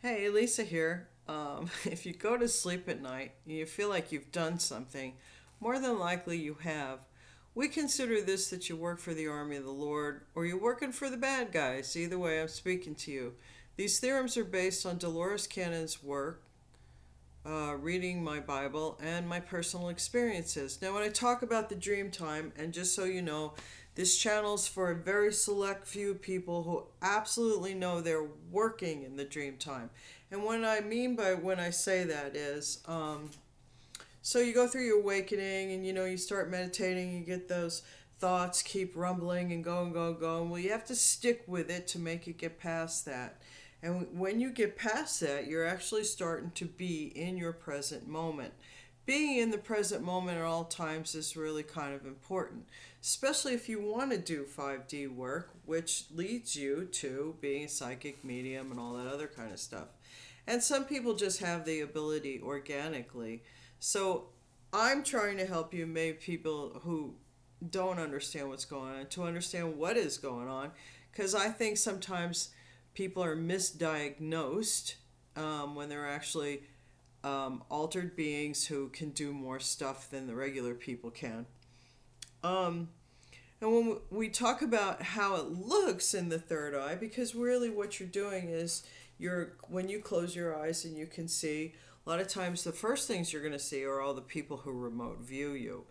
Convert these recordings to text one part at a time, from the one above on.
Hey, Lisa here. If you go to sleep at night and you feel like you've done something, more than likely you have. We consider this that you work for the army of the Lord or you're working for the bad guys. Either way, I'm speaking to you. These theorems are based on Dolores Cannon's work, reading my Bible, and my personal experiences. Now, when I talk about the dream time, and just so you know, this channel's for a very select few people who absolutely know they're working in the dream time. And what I mean by when I say that is, so you go through your awakening and you start meditating, you get those thoughts keep rumbling and going. Well, you have to stick with it to make it get past that. And when you get past that, you're actually starting to be in your present moment. Being in the present moment at all times is really kind of important, especially if you want to do 5D work, which leads you to being a psychic medium and all that other kind of stuff. And some people just have the ability organically. So I'm trying to help you, maybe people who don't understand what's going on, to understand what is going on, because I think sometimes people are misdiagnosed when they're actually altered beings who can do more stuff than the regular people can. Um, and when we talk about how it looks in the third eye, because really what you're doing is when you close your eyes and you can see, a lot of times the first things you're going to see are all the people who remote view you.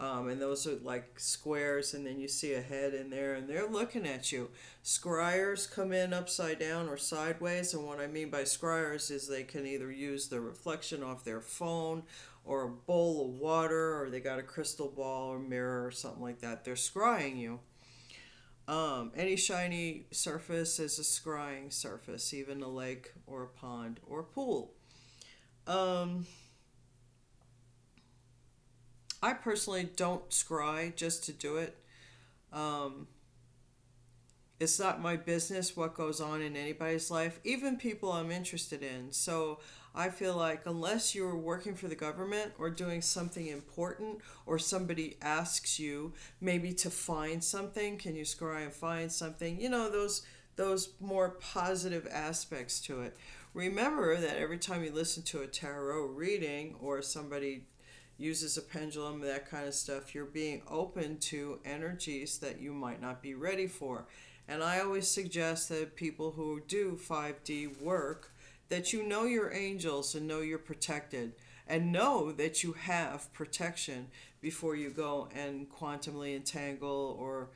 And those are like squares, and then you see a head in there, and they're looking at you. Scryers come in upside down or sideways, and what I mean by scryers is they can either use the reflection off their phone or a bowl of water, or they got a crystal ball or mirror or something like that. They're scrying you. Any shiny surface is a scrying surface, even a lake or a pond or a pool. Um, I personally don't scry just to do it. Um, it's not my business what goes on in anybody's life, even people I'm interested in. So I feel like unless you're working for the government or doing something important, or somebody asks you maybe to find something, can you scry and find something? Those more positive aspects to it. Remember that every time you listen to a tarot reading or somebody uses a pendulum, that kind of stuff, you're being open to energies that you might not be ready for. And I always suggest that people who do 5D work, that you know your angels and know you're protected and know that you have protection before you go and quantumly entangle or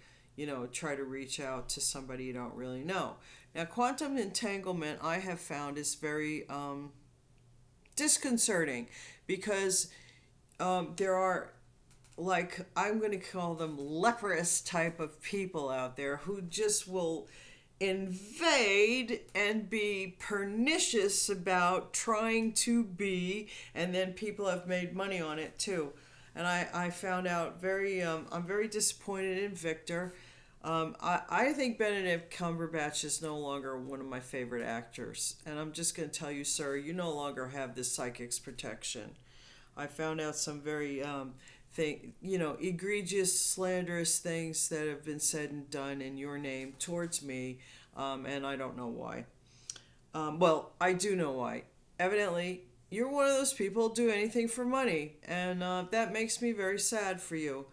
try to reach out to somebody you don't really know. Now, quantum entanglement I have found is very disconcerting because there are, like, I'm going to call them leprous type of people out there who just will invade and be pernicious about trying to be, and then people have made money on it too. And I found out I'm very disappointed in Victor. I think Benedict Cumberbatch is no longer one of my favorite actors. And I'm just going to tell you, sir, you no longer have this psychic's protection. I found out some very egregious, slanderous things that have been said and done in your name towards me, and I don't know why. Well, I do know why. Evidently, you're one of those people who do anything for money, and that makes me very sad for you.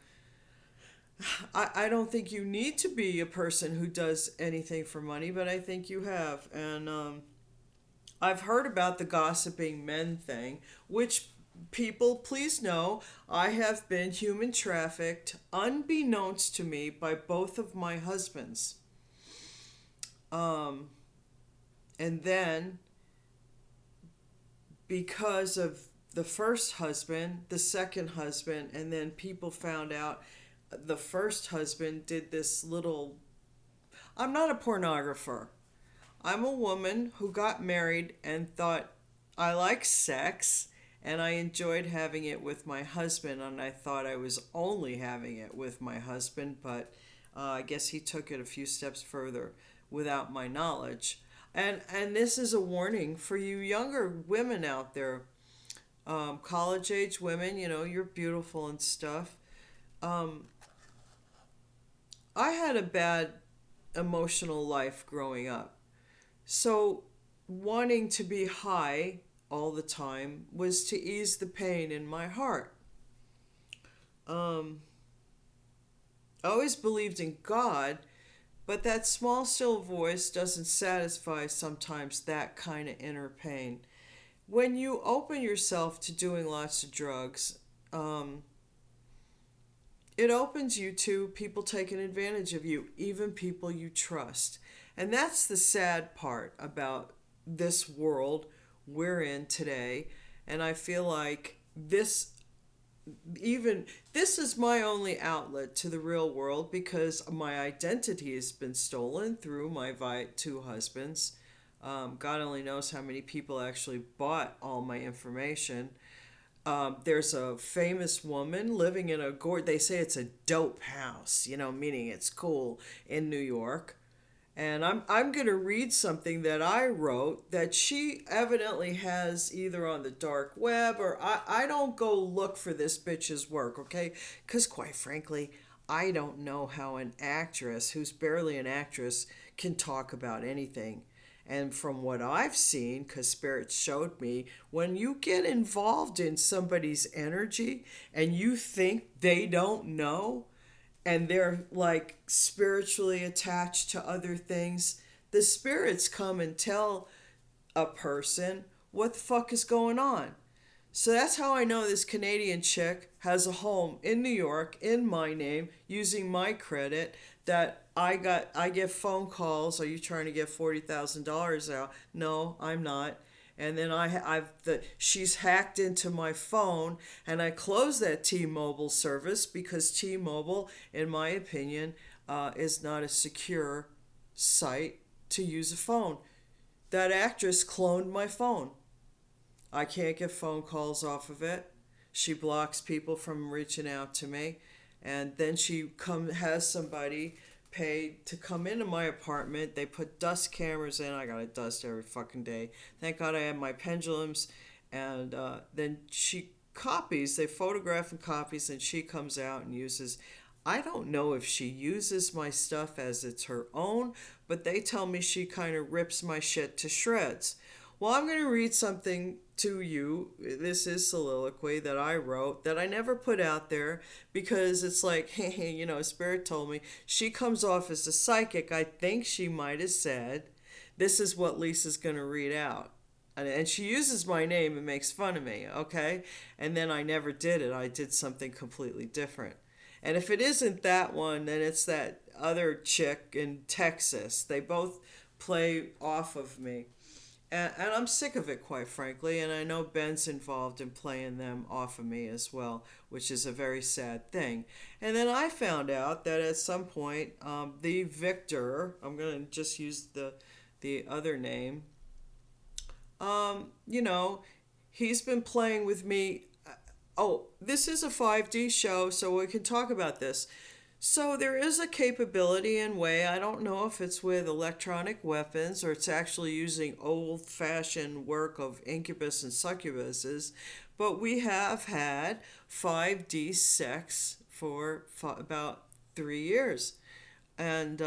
I don't think you need to be a person who does anything for money, but I think you have. And I've heard about the gossiping men thing, which people, please know, I have been human trafficked unbeknownst to me by both of my husbands. Um, and then, because of the first husband, the second husband, and then people found out the first husband did this little. I'm not a pornographer. I'm a woman who got married and thought, I like sex and I enjoyed having it with my husband, and I thought I was only having it with my husband, but I guess he took it a few steps further without my knowledge. And this is a warning for you younger women out there, college age women. You're beautiful and stuff. Um, I had a bad emotional life growing up. So wanting to be high all the time was to ease the pain in my heart. Um, I always believed in God, but that small, still voice doesn't satisfy sometimes that kind of inner pain. When you open yourself to doing lots of drugs, um, it opens you to people taking advantage of you, even people you trust. And that's the sad part about this world we're in today. And I feel like this is my only outlet to the real world because my identity has been stolen through my two husbands. God only knows how many people actually bought all my information. There's a famous woman living in they say it's a dope house, meaning it's cool in New York. And I'm going to read something that I wrote that she evidently has either on the dark web or I don't go look for this bitch's work, okay? Because quite frankly, I don't know how an actress who's barely an actress can talk about anything. And from what I've seen, because Spirit showed me, when you get involved in somebody's energy and you think they don't know, and they're like spiritually attached to other things, the spirits come and tell a person what the fuck is going on. So that's how I know this Canadian chick has a home in New York in my name using my credit that I get phone calls. Are you trying to get $40,000 out? No, I'm not. And then she's hacked into my phone, and I closed that T-Mobile service because T-Mobile, in my opinion, is not a secure site to use a phone. That actress cloned my phone. I can't get phone calls off of it. She blocks people from reaching out to me, and then she has somebody paid to come into my apartment. They put dust cameras in. I gotta dust every fucking day. Thank God I have my pendulums. And then they photograph and copies, and she comes out and uses. I don't know if she uses my stuff as it's her own, but they tell me she kind of rips my shit to shreds. Well, I'm going to read something to you. This is Soliloquy that I wrote that I never put out there because it's like, hey, Spirit told me. She comes off as a psychic. I think she might have said, this is what Lisa's going to read out. And she uses my name and makes fun of me, okay? And then I never did it. I did something completely different. And if it isn't that one, then it's that other chick in Texas. They both play off of me. And I'm sick of it, quite frankly. And I know Ben's involved in playing them off of me as well, which is a very sad thing. And then I found out that at some point, the victor, I'm going to just use the other name, he's been playing with me. Oh, this is a 5D show, so we can talk about this. So there is a capability and way, I don't know if it's with electronic weapons or it's actually using old-fashioned work of incubus and succubuses, but we have had 5D sex for about 3 years. And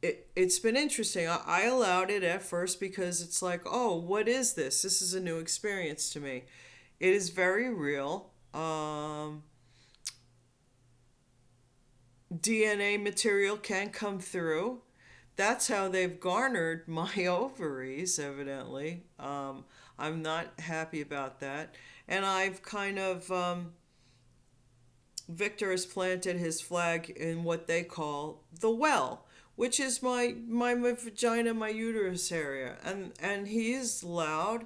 it's been interesting. I allowed it at first because it's like, oh, what is this? This is a new experience to me. It is very real. DNA material can come through. That's how they've garnered my ovaries, evidently. I'm not happy about that. And I've kind of, Victor has planted his flag in what they call the well, which is my vagina, my uterus area. And he is loud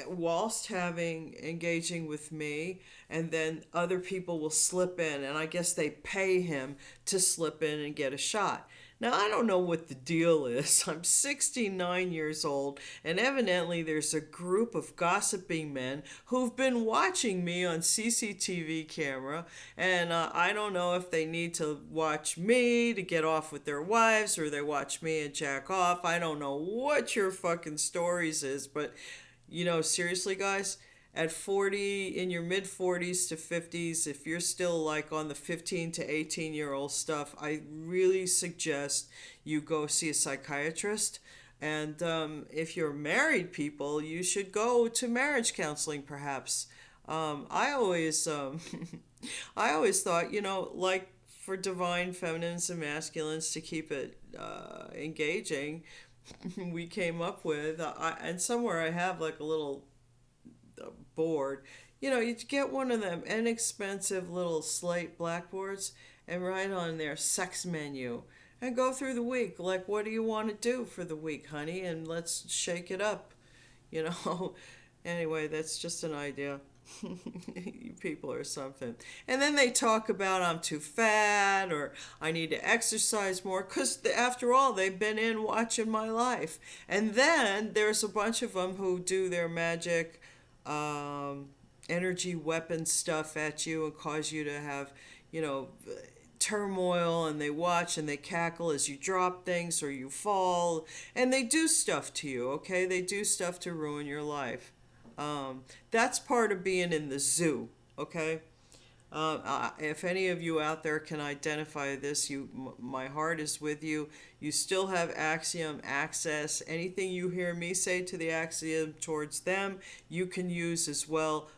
whilst engaging with me, and then other people will slip in, and I guess they pay him to slip in and get a shot. Now, I don't know what the deal is. I'm 69 years old, and evidently there's a group of gossiping men who've been watching me on CCTV camera, and I don't know if they need to watch me to get off with their wives, or they watch me and jack off. I don't know what your fucking stories is, but seriously, guys, at 40, in your mid 40s to 50s, if you're still like on the 15 to 18-year-old stuff, I really suggest you go see a psychiatrist. And if you're married people, you should go to marriage counseling, perhaps. I always, I always thought, like for divine feminines and masculines to keep it engaging, we came up with, and somewhere I have like a little board. You get one of them inexpensive little slate blackboards and write on there sex menu and go through the week. Like, what do you want to do for the week, honey? And let's shake it up, you know. Anyway, that's just an idea. You people are something. And then they talk about I'm too fat or I need to exercise more because after all, they've been in watching my life. And then there's a bunch of them who do their magic energy weapon stuff at you and cause you to have, turmoil, and they watch and they cackle as you drop things or you fall, and they do stuff to you, okay? They do stuff to ruin your life. That's part of being in the zoo, okay? If any of you out there can identify this, my heart is with you. You still have Axiom access. Anything you hear me say to the Axiom towards them, you can use as well.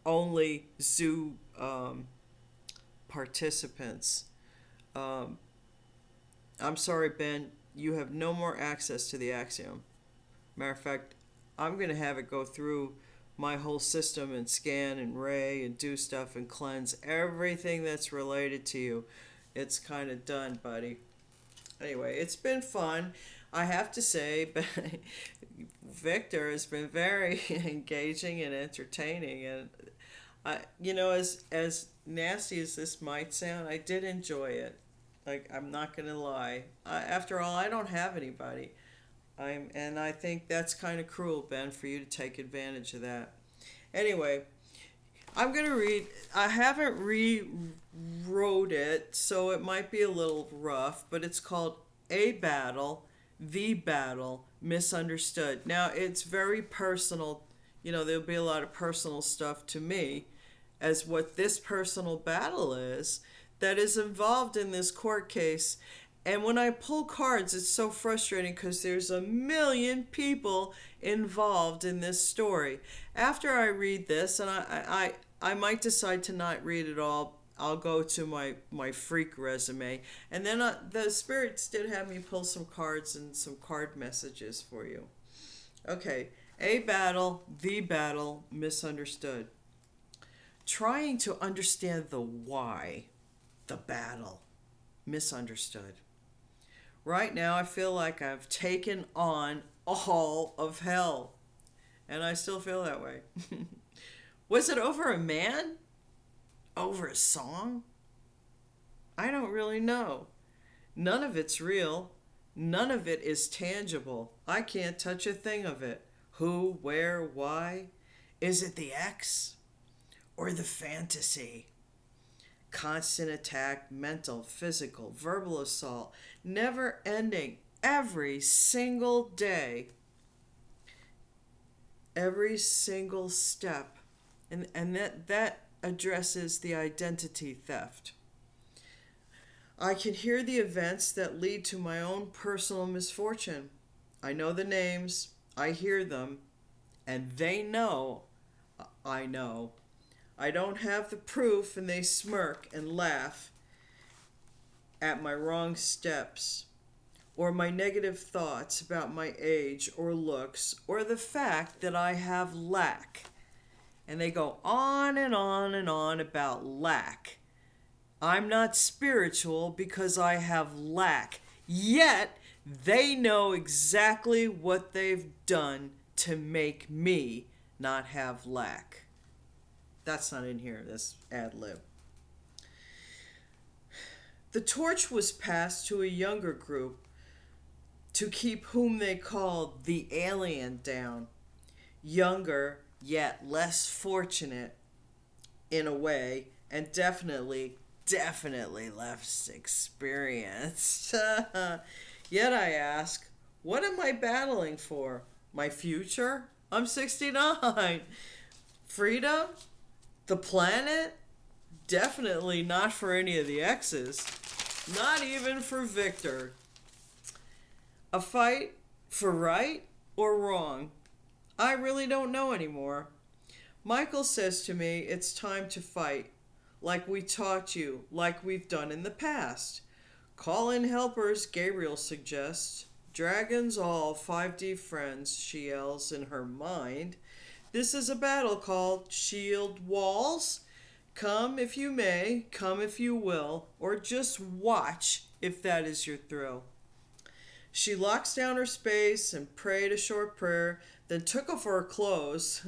Only zoo participants. I'm sorry, Ben, you have no more access to the Axiom. Matter of fact, I'm going to have it go through my whole system and scan and ray and do stuff and cleanse everything that's related to you. It's kind of done, buddy. Anyway, it's been fun. I have to say, Victor has been very engaging and entertaining, and as nasty as this might sound, I did enjoy it. Like, I'm not gonna lie. After all, I don't have anybody. And I think that's kind of cruel, Ben, for you to take advantage of that. Anyway, I'm gonna read. I haven't rewrote it, so it might be a little rough, but it's called A Battle, The Battle, Misunderstood. Now, it's very personal. There'll be a lot of personal stuff to me as what this personal battle is that is involved in this court case. And when I pull cards, it's so frustrating because there's a million people involved in this story. After I read this, and I might decide to not read it all, I'll go to my freak resume. And then the spirits did have me pull some cards and some card messages for you. Okay, A Battle, The Battle, Misunderstood. Trying to understand the why, the battle, misunderstood. Right now, I feel like I've taken on all of hell. And I still feel that way. Was it over a man? Over a song? I don't really know. None of it's real. None of it is tangible. I can't touch a thing of it. Who, where, why? Is it the X? Or the fantasy? Constant attack, mental, physical, verbal assault, never ending, every single day, every single step. And that addresses the identity theft. I can hear the events that lead to my own personal misfortune. I know the names, I hear them, and they know I know. I don't have the proof, and they smirk and laugh at my wrong steps, or my negative thoughts about my age or looks, or the fact that I have lack. And they go on and on and on about lack. I'm not spiritual because I have lack. Yet, they know exactly what they've done to make me not have lack. That's not in here, that's ad lib. The torch was passed to a younger group to keep whom they called the alien down. Younger, yet less fortunate in a way, and definitely less experienced. Yet I ask, what am I battling for? My future? I'm 69. Freedom? The planet? Definitely not for any of the X's. Not even for Victor. A fight for right or wrong? I really don't know anymore. Michael says to me it's time to fight, like we taught you, like we've done in the past. Call in helpers, Gabriel suggests. Dragons all, 5D friends, she yells in her mind. This is a battle called Shield Walls. Come if you may, come if you will, or just watch if that is your thrill. She locks down her space and prayed a short prayer, then took off her clothes,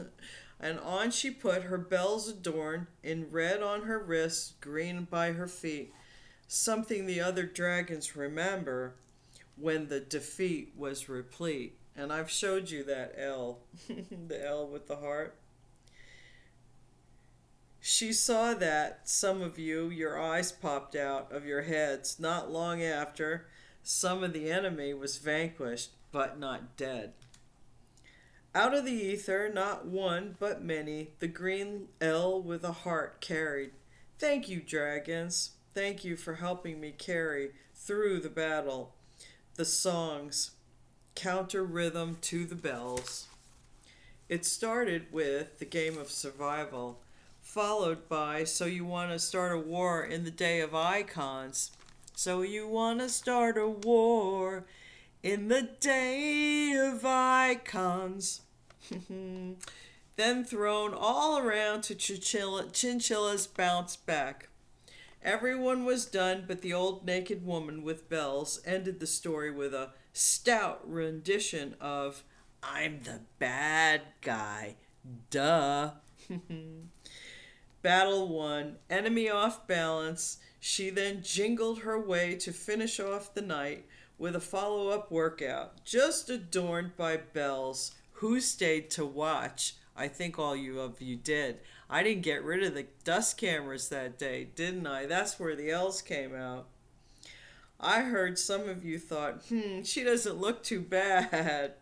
and on she put her bells adorned in red on her wrists, green by her feet, something the other dragons remember when the defeat was replete. And I've showed you that L, the L with the heart. She saw that, some of you, your eyes popped out of your heads not long after some of the enemy was vanquished, but not dead. Out of the ether, not one, but many, the green L with a heart carried. Thank you, dragons. Thank you for helping me carry through the battle. The songs, counter rhythm to the bells. It started with the game of survival, followed by So You Want to Start a War in the Day of Icons. So you want to start a war in the Day of Icons. Then thrown all around to Chinchilla's Bounce Back. Everyone was done, but the old naked woman with bells ended the story with a stout rendition of I'm the bad guy. Duh. Battle won. Enemy off balance. She then jingled her way to finish off the night with a follow-up workout, just adorned by bells. Who stayed to watch? I think all of you did. I didn't get rid of the dust cameras that day, didn't I? That's where the L's came out. I heard some of you thought, she doesn't look too bad.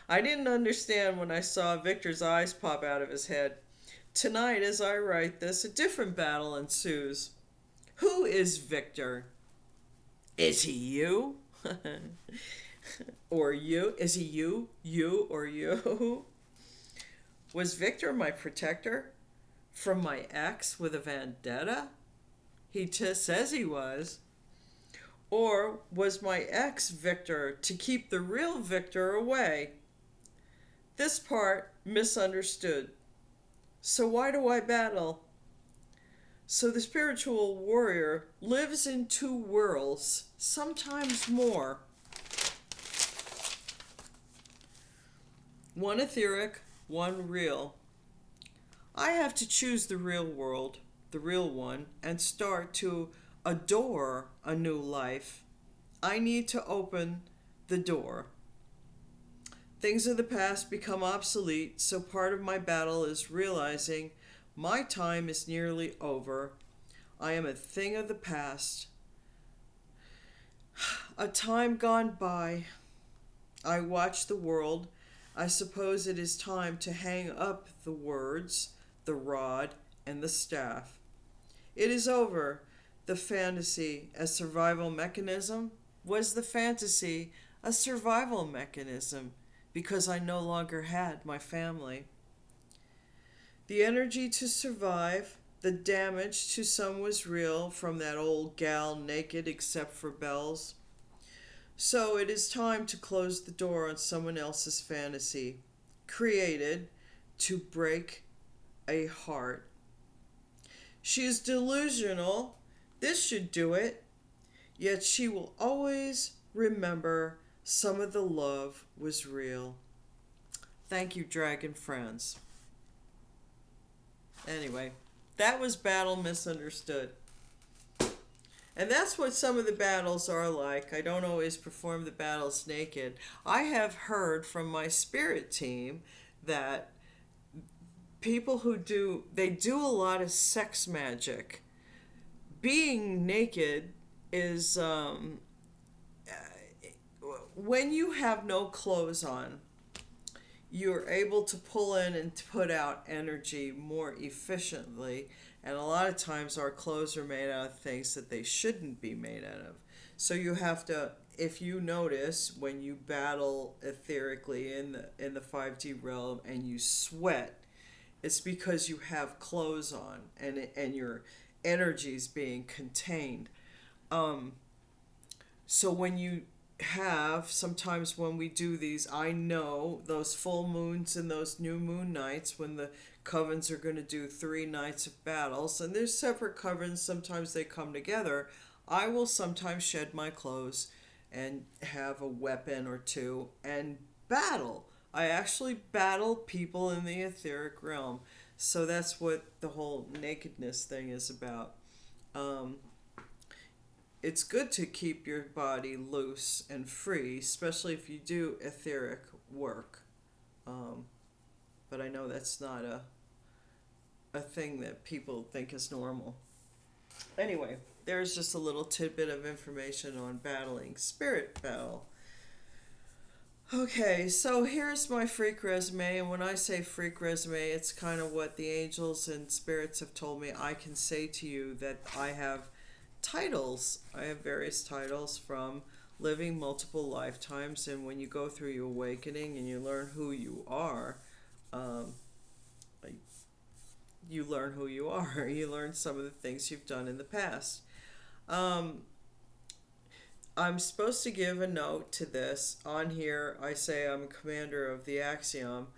I didn't understand when I saw Victor's eyes pop out of his head. Tonight, as I write this, a different battle ensues. Who is Victor? Is he you? Or you? Is he you? You or you? Was Victor my protector from my ex with a vendetta? He just says he was. Or was my ex Victor to keep the real Victor away? This part misunderstood. So why do I battle? So the spiritual warrior lives in two worlds, sometimes more. One etheric, one real. I have to choose the real world, the real one, and start to adore a new life. I need to open the door. Things of the past become obsolete, so part of my battle is realizing my time is nearly over. I am a thing of the past. A time gone by. I watch the world. I suppose it is time to hang up the words, the rod, and the staff. It is over. The fantasy, a survival mechanism? Was the fantasy a survival mechanism? Because I no longer had my family. The energy to survive, the damage to some was real from that old gal naked except for bells. So it is time to close the door on someone else's fantasy, created to break a heart. She is delusional. This should do it. Yet she will always remember some of the love was real. Thank you, dragon friends. Anyway, that was Battle Misunderstood. And that's what some of the battles are like. I don't always perform the battles naked. I have heard from my spirit team that people who do a lot of sex magic. Being naked is when you have no clothes on, you're able to pull in and to put out energy more efficiently. And a lot of times our clothes are made out of things that they shouldn't be made out of. So you have to, if you notice when you battle etherically in the 5D realm and you sweat, it's because you have clothes on and your energy is being contained. Um, so when you have, sometimes when we do these, I know those full moons and those new moon nights when the covens are going to do 3 nights of battles, and there's separate covens, sometimes they come together. I will sometimes shed my clothes and have a weapon or two and battle. I actually battle people in the etheric realm. So that's what the whole nakedness thing is about. Um, it's good to keep your body loose and free, especially if you do etheric work. Um, but I know that's not a thing that people think is normal. Anyway, there's just a little tidbit of information on battling spirit battle. Okay, so here's my freak resume, and when I say freak resume, it's kind of what the angels and spirits have told me I can say to you, that I have titles. I have various titles from living multiple lifetimes, and when you go through your awakening and you learn who you are, um, you learn who you are. You learn some of the things you've done in the past. Um, I'm supposed to give a note to this. On here, I say I'm a commander of the Axiom.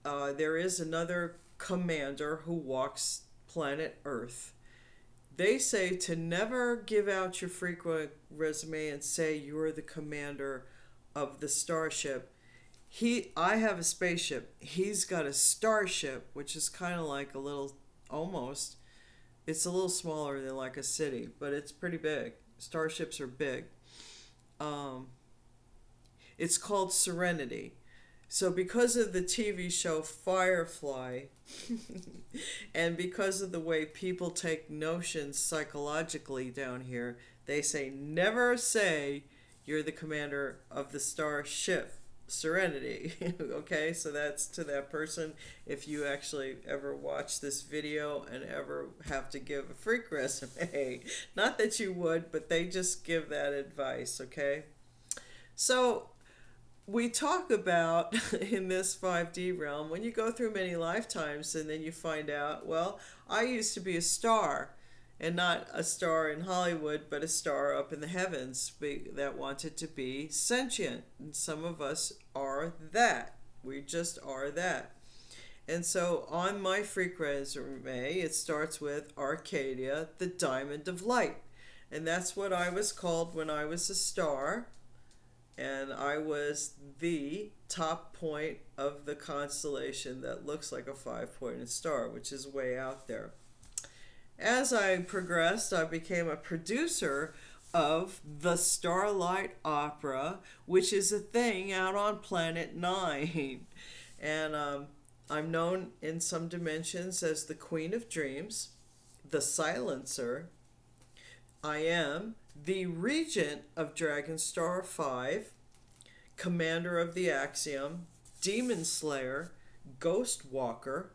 There is another commander who walks planet Earth. They say to never give out your frequent resume and say you're the commander of the starship. I have a spaceship. He's got a starship, which is kind of like a little, almost, it's a little smaller than like a city, but it's pretty big. Starships are big. Um, it's called Serenity. So because of the TV show Firefly, and because of the way people take notions psychologically down here, they say never say you're the commander of the starship Serenity. Okay, so that's to that person. If you actually ever watch this video and ever have to give a freak resume, not that you would, but they just give that advice. Okay, so we talk about in this 5D realm, when you go through many lifetimes and then you find out, well, I used to be a star, and not a star in Hollywood, but a star up in the heavens that wanted to be sentient. And some of us are that. We just are that. And so on my freak resume, it starts with Arcadia, the diamond of light. And that's what I was called when I was a star. And I was the top point of the constellation that looks like a 5-pointed star, which is way out there. As I progressed, I became a producer of the Starlight Opera, which is a thing out on Planet 9. And I'm known in some dimensions as the Queen of Dreams, the Silencer. I am the Regent of Dragonstar 5, Commander of the Axiom, Demon Slayer, Ghost Walker,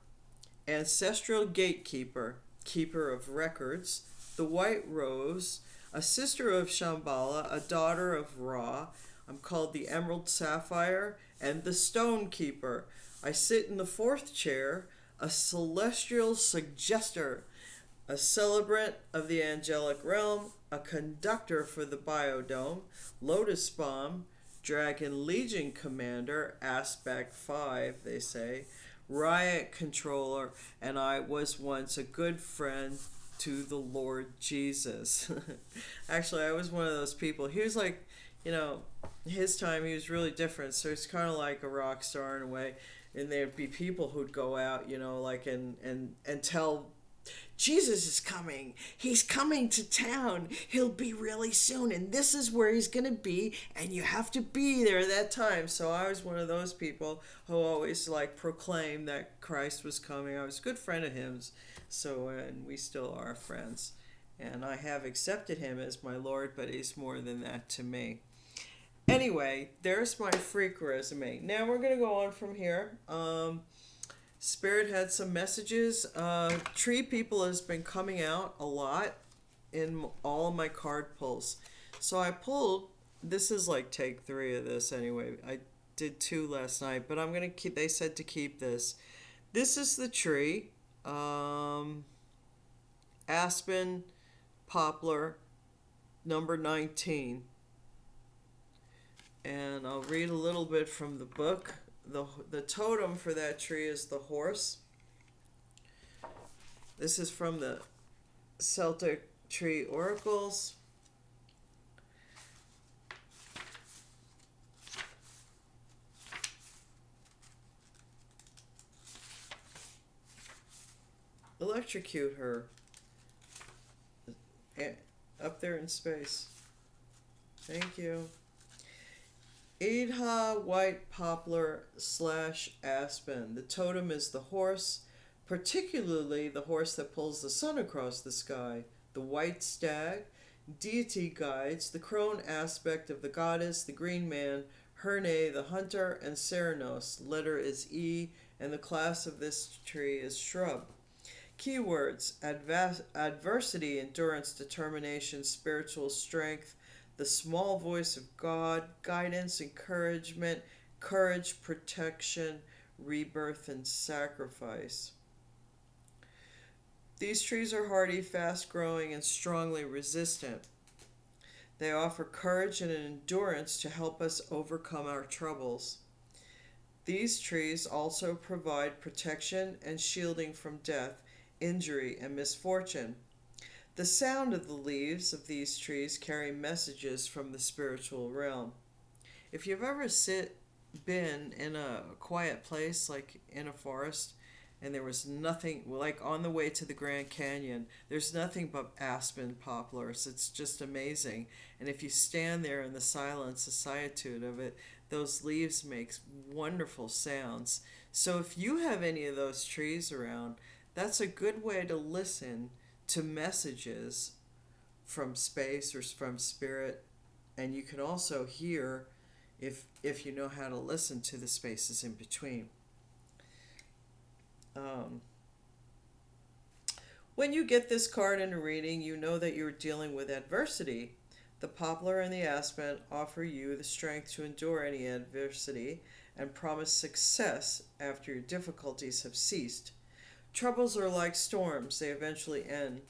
Ancestral Gatekeeper, Keeper of Records, the White Rose, a sister of Shambhala, a daughter of Ra. I'm called the Emerald Sapphire, and the Stone Keeper. I sit in the 4th chair, a celestial suggester, a celebrant of the angelic realm, a conductor for the biodome, Lotus Bomb, Dragon Legion Commander, Aspect 5, they say, Riot Controller, and I was once a good friend to the Lord Jesus. Actually, I was one of those people. He was like, his time he was really different, so he's kind of like a rock star in a way. And there'd be people who'd go out, like and tell Jesus is coming. He's coming to town. He'll be really soon. And this is where he's going to be. And you have to be there at that time. So I was one of those people who always proclaimed that Christ was coming. I was a good friend of his. So, and we still are friends. And I have accepted him as my Lord, but he's more than that to me. Anyway, there's my freak resume. Now we're going to go on from here. Spirit had some messages. Tree people has been coming out a lot in all of my card pulls. So I pulled, this is like take 3 of this anyway. I did 2 last night, but I'm going to keep, they said to keep this. This is the tree. Aspen, poplar, number 19. And I'll read a little bit from the book. The totem for that tree is the horse. This is from the Celtic Tree Oracles. Electrocute her up there in space. Thank you. Idha white poplar / aspen. The totem is the horse, particularly the horse that pulls the sun across the sky. The white stag, deity guides, the crone aspect of the goddess, the green man, Herne the hunter, and Ceranos. Letter is E, and the class of this tree is shrub. Keywords: adversity, endurance, determination, spiritual strength, the small voice of God, guidance, encouragement, courage, protection, rebirth, and sacrifice. These trees are hardy, fast-growing, and strongly resistant. They offer courage and endurance to help us overcome our troubles. These trees also provide protection and shielding from death, injury, and misfortune. The sound of the leaves of these trees carry messages from the spiritual realm. If you've ever been in a quiet place, like in a forest, and there was nothing, like on the way to the Grand Canyon, there's nothing but aspen poplars. It's just amazing. And if you stand there in the silence, the solitude of it, those leaves make wonderful sounds. So if you have any of those trees around, that's a good way to listen to messages from space or from spirit. And you can also hear, if you know how to listen to the spaces in between. When you get this card in a reading, you know that you're dealing with adversity. The poplar and the aspen offer you the strength to endure any adversity and promise success after your difficulties have ceased. Troubles are like storms, they eventually end.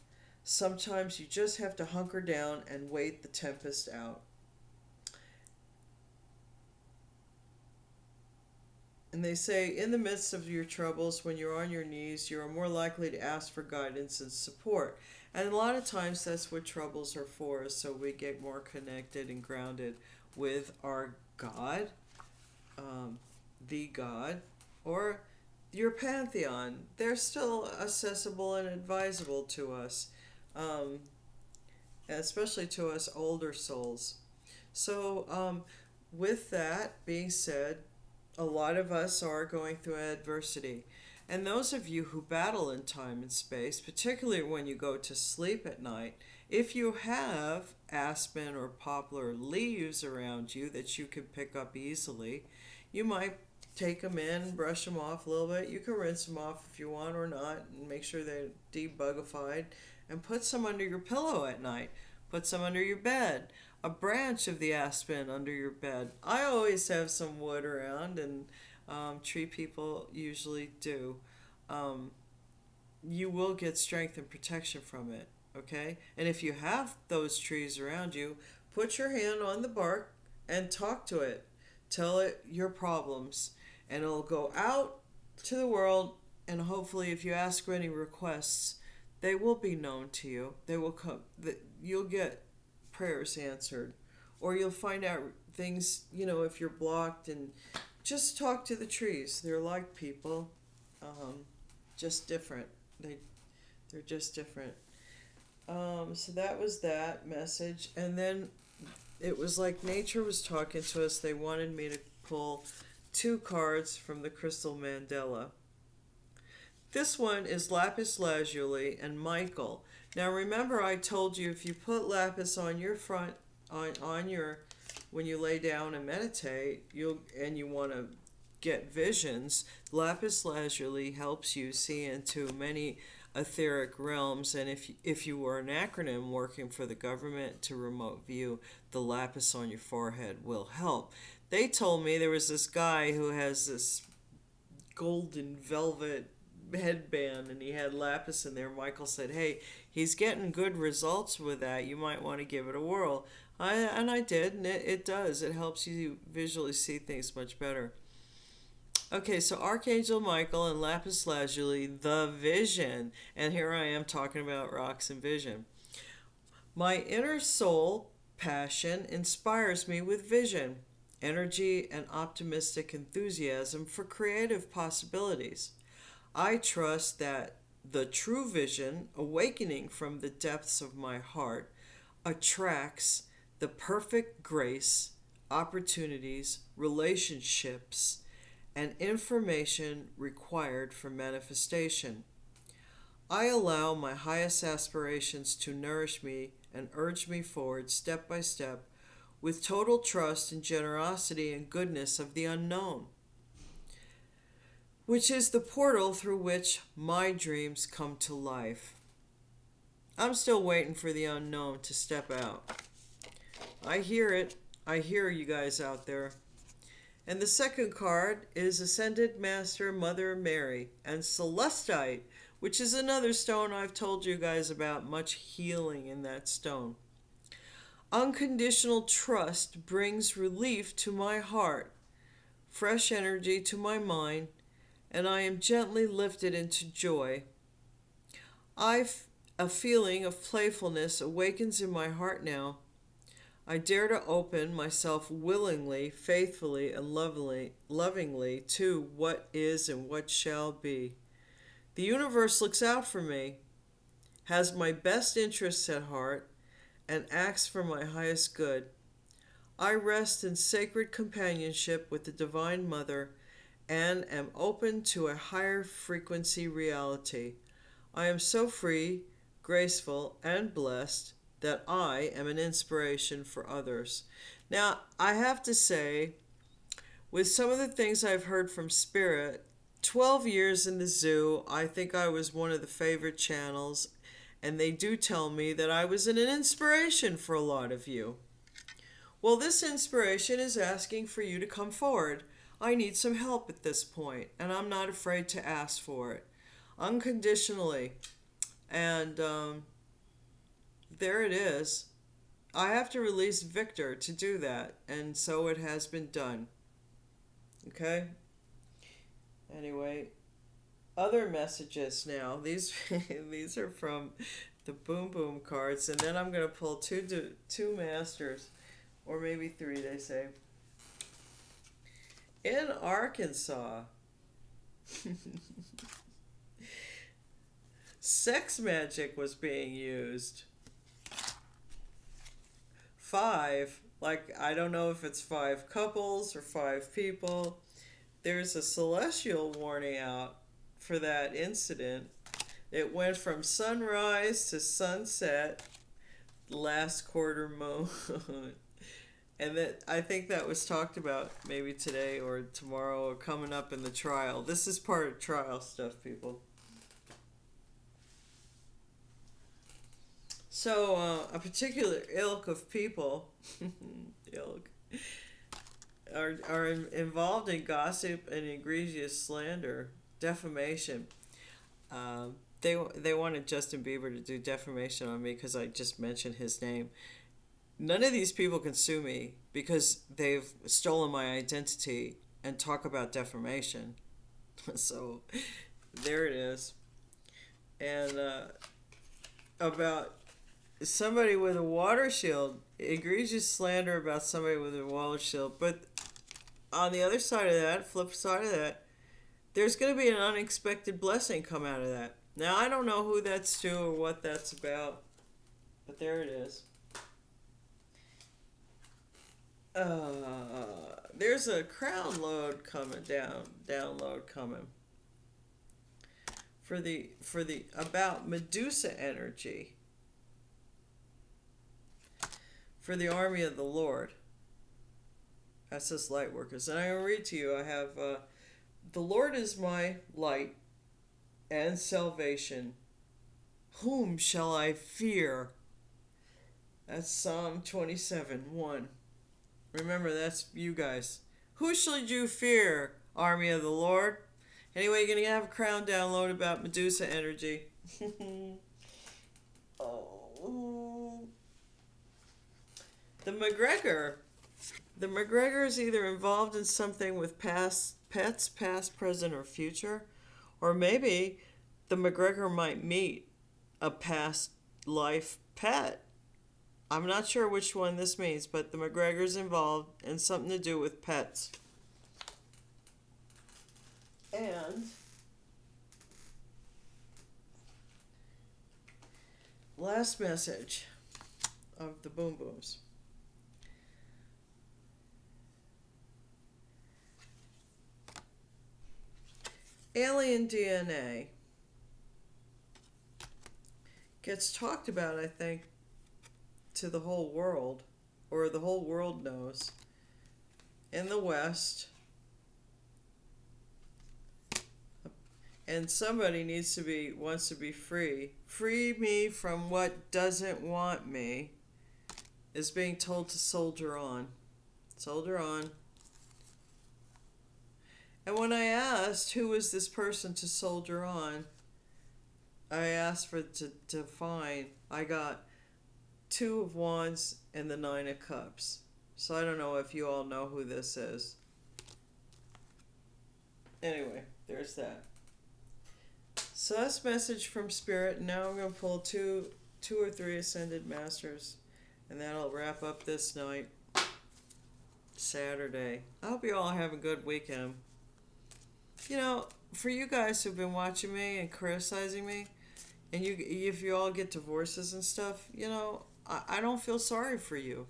Sometimes you just have to hunker down and wait the tempest out. And they say, in the midst of your troubles, when you're on your knees, you are more likely to ask for guidance and support. And a lot of times that's what troubles are for, so we get more connected and grounded with our God, the God, or your pantheon. They're still accessible and advisable to us, especially to us older souls. So with that being said, a lot of us are going through adversity. And those of you who battle in time and space, particularly when you go to sleep at night, if you have aspen or poplar leaves around you that you can pick up easily, you might take them in, brush them off a little bit. You can rinse them off if you want or not, and make sure they're debugified, and put some under your pillow at night. Put some under your bed. A branch of the aspen under your bed. I always have some wood around, and tree people usually do. You will get strength and protection from it, okay? And if you have those trees around you, put your hand on the bark and talk to it. Tell it your problems, and it'll go out to the world, and hopefully if you ask for any requests, they will be known to you. They will come. You'll get prayers answered, or you'll find out things, if you're blocked, and just talk to the trees. They're like people, just different. They're just different. So that was that message, and then it was like nature was talking to us. They wanted me to pull 2 cards from the crystal mandala. This one is lapis lazuli and Michael. Now remember, I told you if you put lapis on your front, on your when you lay down and meditate, you want to get visions, lapis lazuli helps you see into many etheric realms. And if you were an acronym working for the government to remote view, the lapis on your forehead will help. They told me there was this guy who has this golden velvet headband and he had lapis in there. Michael said, hey, he's getting good results with that. You might want to give it a whirl. I did, and it does. It helps you visually see things much better. Okay, so Archangel Michael and lapis lazuli, the vision. And here I am talking about rocks and vision. My inner soul passion inspires me with vision, energy, and optimistic enthusiasm for creative possibilities. I trust that the true vision, awakening from the depths of my heart, attracts the perfect grace, opportunities, relationships, and information required for manifestation. I allow my highest aspirations to nourish me and urge me forward step by step with total trust and generosity and goodness of the unknown, which is the portal through which my dreams come to life. I'm still waiting for the unknown to step out. I hear it. I hear you guys out there. And the second card is Ascended Master Mother Mary and Celestite, which is another stone I've told you guys about. Much healing in that stone. Unconditional trust brings relief to my heart, fresh energy to my mind, and I am gently lifted into joy. A feeling of playfulness awakens in my heart now. I dare to open myself willingly, faithfully, and lovingly to what is and what shall be. The universe looks out for me, has my best interests at heart, and acts for my highest good. I rest in sacred companionship with the Divine Mother and am open to a higher frequency reality. I am so free, graceful, and blessed that I am an inspiration for others. Now, I have to say, with some of the things I've heard from Spirit, 12 years in the zoo, I think I was one of the favorite channels, and they do tell me that I was an inspiration for a lot of you. Well, this inspiration is asking for you to come forward. I need some help at this point, and I'm not afraid to ask for it unconditionally. And there it is. I have to release Victor to do that, and so it has been done. Okay? Anyway, other messages now. These these are from the Boom Boom cards, and then I'm going to pull two masters, or maybe three, they say. In Arkansas, sex magic was being used. 5, like, I don't know if it's 5 couples or 5 people. There's a celestial warning out for that incident. It went from sunrise to sunset, last quarter moon. And that, I think that was talked about maybe today or tomorrow or coming up in the trial. This is part of trial stuff, people. So a particular ilk of people are involved in gossip and egregious slander, defamation. They wanted Justin Bieber to do defamation on me because I just mentioned his name. None of these people can sue me because they've stolen my identity and talk about defamation. So there it is. And about somebody with a water shield, egregious slander about somebody with a water shield. But on the other side of that, flip side of that, there's going to be an unexpected blessing come out of that. Now, I don't know who that's to or what that's about, but there it is. There's a crown load coming download coming for the about Medusa energy for the army of the Lord. That says light workers. And I'm going to read to you. I have, the Lord is my light and salvation. Whom shall I fear? That's Psalm 27:1. Remember, that's you guys. Who should you fear, army of the Lord? Anyway, you're going to have a crown download about Medusa energy. Oh. The McGregor. The McGregor is either involved in something with past pets, past, present, or future. Or maybe the McGregor might meet a past life pet. I'm not sure which one this means, but the McGregor's involved in something to do with pets. And last message of the Boom Booms. Alien DNA gets talked about, I think, to the whole world, or the whole world knows, in the West. And somebody wants to be free. Free me from what doesn't want me, is being told to soldier on. Soldier on. And when I asked who was this person to soldier on, I asked for to define. I got 2 of Wands and the 9 of Cups. So I don't know if you all know who this is. Anyway, there's that. So that's message from Spirit. Now I'm going to pull two or three Ascended Masters. And that'll wrap up this night. Saturday. I hope you all have a good weekend. You know, for you guys who've been watching me and criticizing me, and if you all get divorces and stuff, you know, I don't feel sorry for you.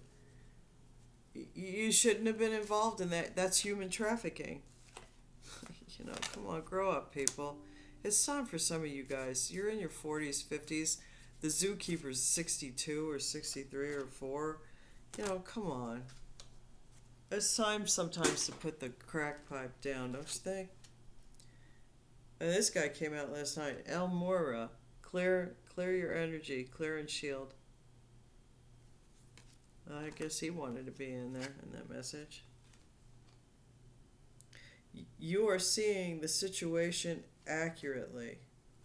You shouldn't have been involved in that. That's human trafficking. You know, come on, grow up, people. It's time for some of you guys. You're in your 40s, 50s. The zookeeper's 62 or 63 or 4. You know, come on. It's time sometimes to put the crack pipe down, don't you think? And this guy came out last night. El Mora. Clear your energy. Clear and shield. I guess he wanted to be in there in that message. You are seeing the situation accurately,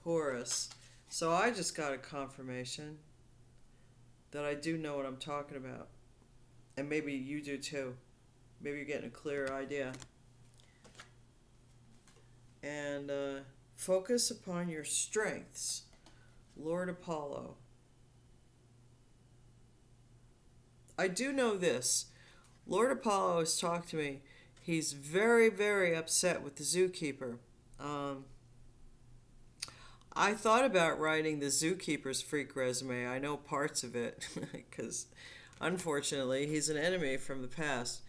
Horus. So I just got a confirmation that I do know what I'm talking about. And maybe you do too. Maybe you're getting a clearer idea. And focus upon your strengths, Lord Apollo. I do know this. Lord Apollo has talked to me. He's very, very upset with the zookeeper. I thought about writing the zookeeper's freak resume. I know parts of it because, unfortunately, he's an enemy from the past.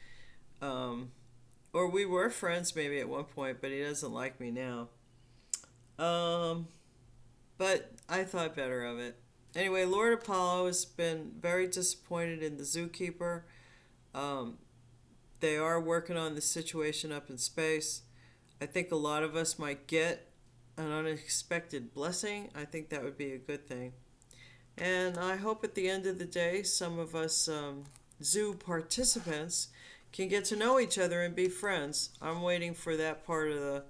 Or we were friends maybe at one point, but he doesn't like me now. But I thought better of it. Anyway, Lord Apollo has been very disappointed in the zookeeper. They are working on the situation up in space. I think a lot of us might get an unexpected blessing. I think that would be a good thing. And I hope at the end of the day, some of us zoo participants can get to know each other and be friends. I'm waiting for that part of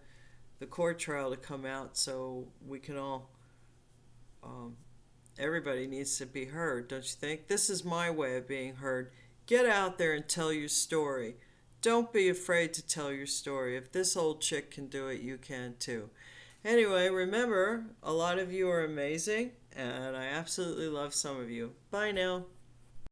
the court trial to come out so we can all, everybody needs to be heard, don't you think? This is my way of being heard. Get out there and tell your story. Don't be afraid to tell your story. If this old chick can do it, you can too. Anyway, remember, a lot of you are amazing, and I absolutely love some of you. Bye now.